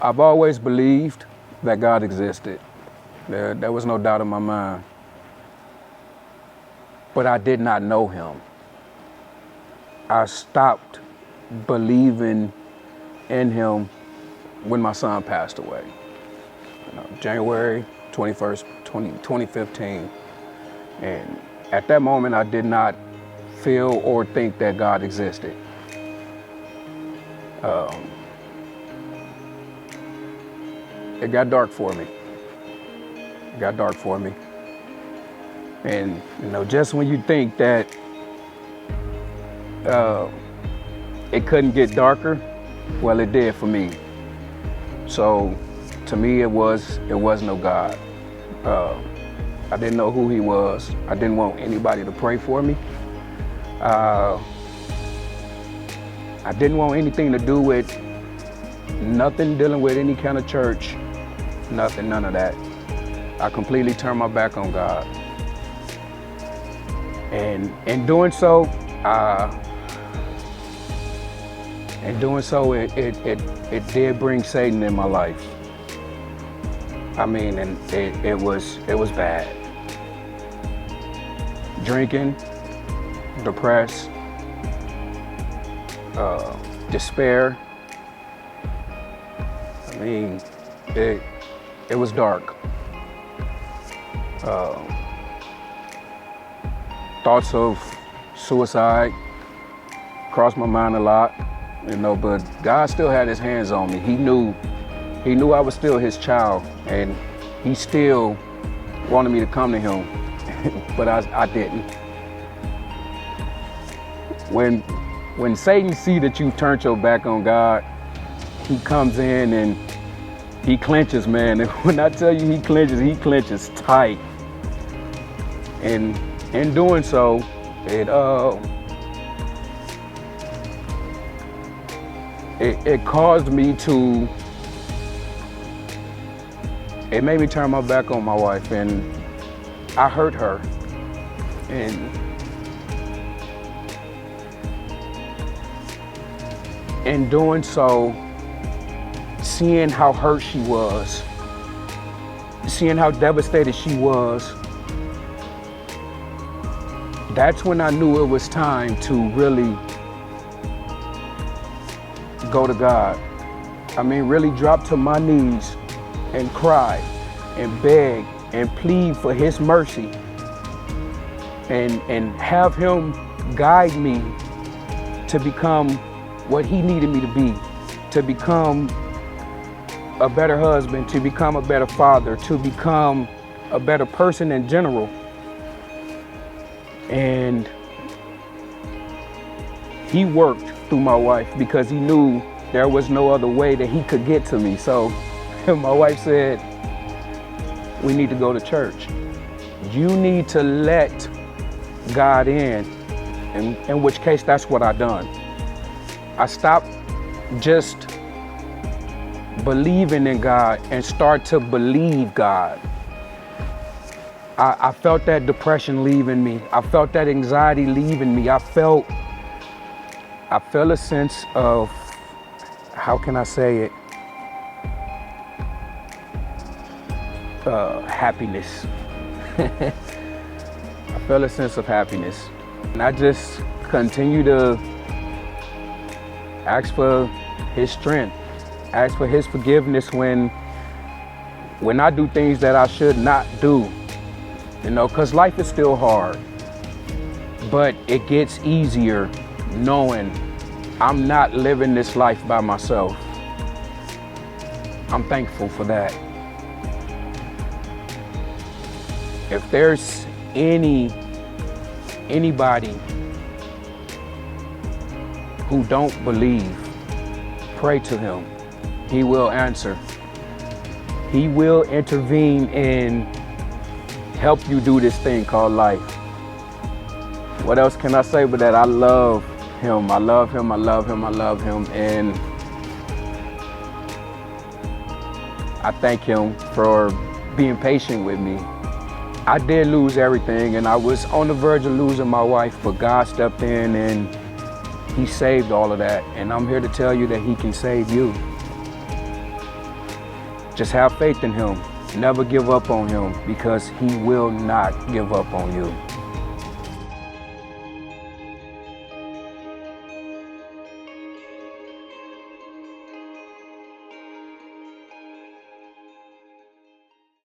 I've always believed that God existed. There was no doubt in my mind. But I did not know him. I stopped believing in him when my son passed away. January 21st, 2015. And at that moment, I did not feel or think that God existed. It got dark for me. It got dark for me. And, just when you think that it couldn't get darker, well, it did for me. So, to me, it was no God. I didn't know who he was. I didn't want anybody to pray for me. I didn't want anything to do with nothing dealing with any kind of church, nothing, none of that. I completely turned my back on God. And in doing so, it did bring Satan in my life. I mean, and it was bad. Drinking, depressed, despair. I mean, it was dark. Thoughts of suicide crossed my mind a lot, but God still had his hands on me. He knew I was still his child, and he still wanted me to come to him, but I didn't. When Satan see that you turned your back on God, he comes in and he clenches, man. And when I tell you he clenches tight. And in doing so, it caused me to, it made me turn my back on my wife, and I hurt her. And in doing so, seeing how hurt she was, seeing how devastated she was, that's when I knew it was time to really go to God. I mean, really drop to my knees and cry and beg and plead for his mercy and have him guide me to become what he needed me to be, to become a better husband, to become a better father, to become a better person in general. And he worked through my wife because he knew there was no other way that he could get to me. So my wife said, we need to go to church. You need to let God in which case that's what I done. I stopped just believing in God and start to believe God. I felt that depression leaving me. I felt that anxiety leaving me. I felt a sense of, how can I say it? Happiness. I felt a sense of happiness. And I just continue to ask for his strength, ask for his forgiveness when I do things that I should not do. Because life is still hard, but it gets easier knowing I'm not living this life by myself. I'm thankful for that. If there's anybody who don't believe, pray to him. He will answer. He will intervene and help you do this thing called life. What else can I say but that I love him, I love him, I love him, I love him, and I thank him for being patient with me. I did lose everything, and I was on the verge of losing my wife, but God stepped in and he saved all of that, and I'm here to tell you that he can save you. Just have faith in him. Never give up on him, because he will not give up on you.